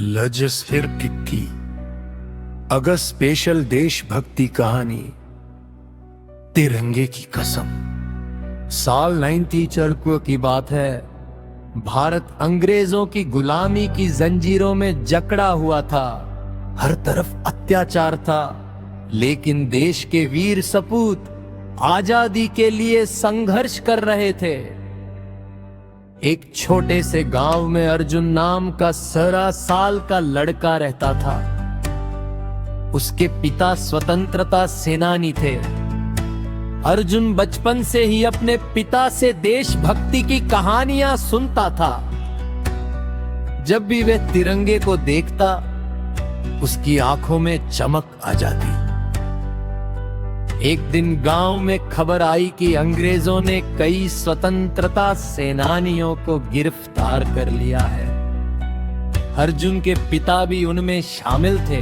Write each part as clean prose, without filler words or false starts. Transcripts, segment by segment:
लजस फिर टिक्की अगस्त स्पेशल देशभक्ति कहानी तिरंगे की कसम। साल 1940 की बात है। भारत अंग्रेजों की गुलामी की जंजीरों में जकड़ा हुआ था। हर तरफ अत्याचार था, लेकिन देश के वीर सपूत आजादी के लिए संघर्ष कर रहे थे। एक छोटे से गांव में अर्जुन नाम का 17 साल का लड़का रहता था। उसके पिता स्वतंत्रता सेनानी थे। अर्जुन बचपन से ही अपने पिता से देशभक्ति की कहानियां सुनता था। जब भी वह तिरंगे को देखता, उसकी आंखों में चमक आ जाती। एक दिन गांव में खबर आई कि अंग्रेजों ने कई स्वतंत्रता सेनानियों को गिरफ्तार कर लिया है। अर्जुन के पिता भी उनमें शामिल थे।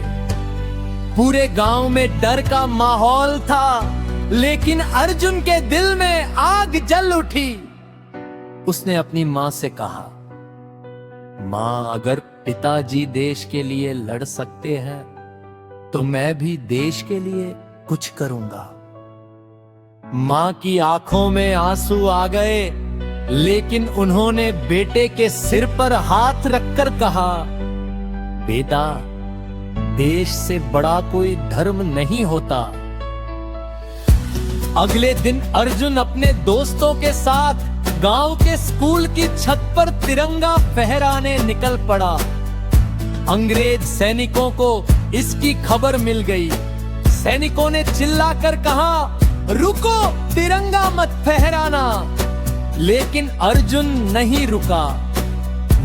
पूरे गांव में डर का माहौल था, लेकिन अर्जुन के दिल में आग जल उठी। उसने अपनी मां से कहा, मां, अगर पिताजी देश के लिए लड़ सकते हैं, तो मैं भी देश के लिए कुछ करूंगा। मां की आंखों में आंसू आ गए, लेकिन उन्होंने बेटे के सिर पर हाथ रखकर कहा, बेटा, देश से बड़ा कोई धर्म नहीं होता। अगले दिन अर्जुन अपने दोस्तों के साथ गांव के स्कूल की छत पर तिरंगा फहराने निकल पड़ा। अंग्रेज सैनिकों को इसकी खबर मिल गई। सैनिकों ने चिल्लाकर कहा, रुको, तिरंगा मत फहराना। लेकिन अर्जुन नहीं रुका।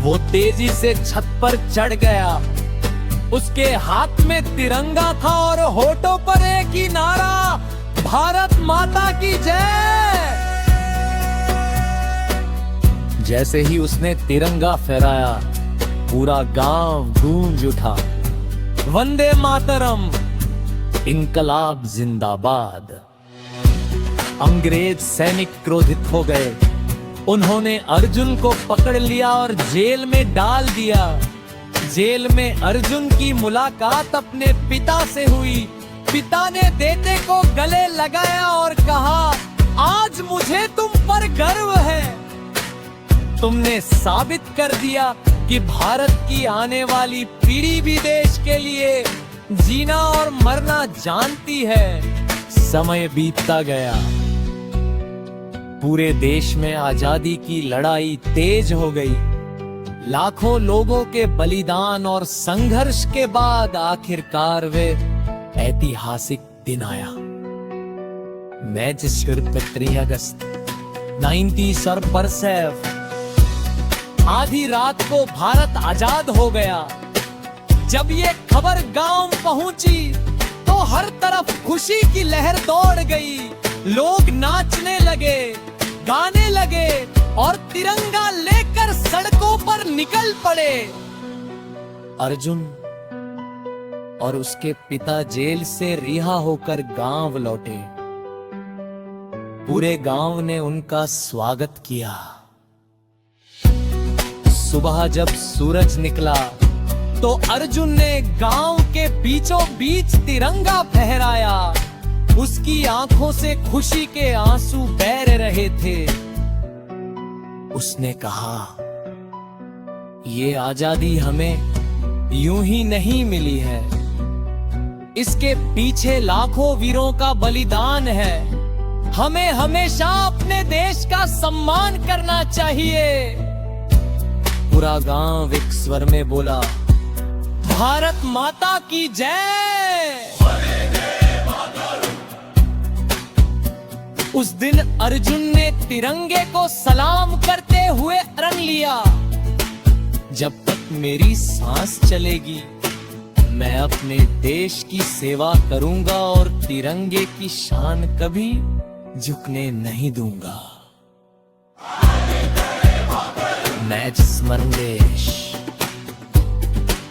वो तेजी से छत पर चढ़ गया। उसके हाथ में तिरंगा था और होठों पर एक ही नारा, भारत माता की जय। जैसे ही उसने तिरंगा फहराया, पूरा गांव गूंज उठा, वंदे मातरम, इनकलाब जिंदाबाद। अंग्रेज सैनिक क्रोधित हो गए। उन्होंने अर्जुन को पकड़ लिया और जेल में डाल दिया। जेल में अर्जुन की मुलाकात अपने पिता से हुई। पिता ने बेटे को गले लगाया और कहा, आज मुझे तुम पर गर्व है। तुमने साबित कर दिया कि भारत की आने वाली पीढ़ी भी देश के लिए जीना और मरना जानती है। समय बीतता गया। पूरे देश में आजादी की लड़ाई तेज हो गई। लाखों लोगों के बलिदान और संघर्ष के बाद आखिरकार वे ऐतिहासिक दिन आया। मैजिस्टर 3 अगस्त 1947। आधी रात को भारत आजाद हो गया। जब ये खबर गांव पहुंची, तो हर तरफ खुशी की लहर दौड़ गई। लोग नाचने लगे, गाने लगे और तिरंगा लेकर सड़कों पर निकल पड़े। अर्जुन और उसके पिता जेल से रिहा होकर गांव लौटे। पूरे गांव ने उनका स्वागत किया। सुबह जब सूरज निकला, तो अर्जुन ने गांव के बीचों बीच तिरंगा फहराया। उसकी आंखों से खुशी के आंसू बह रहे थे। उसने कहा, ये आजादी हमें यूं ही नहीं मिली है। इसके पीछे लाखों वीरों का बलिदान है। हमें हमेशा अपने देश का सम्मान करना चाहिए। पूरा गांव एक स्वर में बोला, भारत माता की जय। उस दिन अर्जुन ने तिरंगे को सलाम करते हुए प्रण लिया, जब तक मेरी सांस चलेगी, मैं अपने देश की सेवा करूंगा और तिरंगे की शान कभी झुकने नहीं दूंगा। मैच स्मरणेश।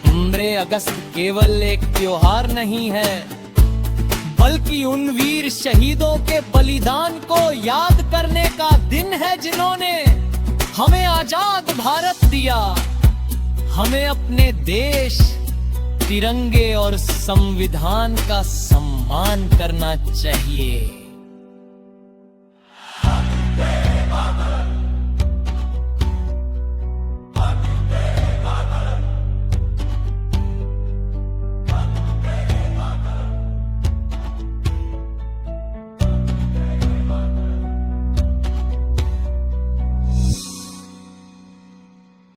15 अगस्त केवल एक त्योहार नहीं है, बल्कि उन वीर शहीदों के बलिदान को याद करने का दिन है, जिन्होंने हमें आजाद भारत दिया। हमें अपने देश, तिरंगे और संविधान का सम्मान करना चाहिए।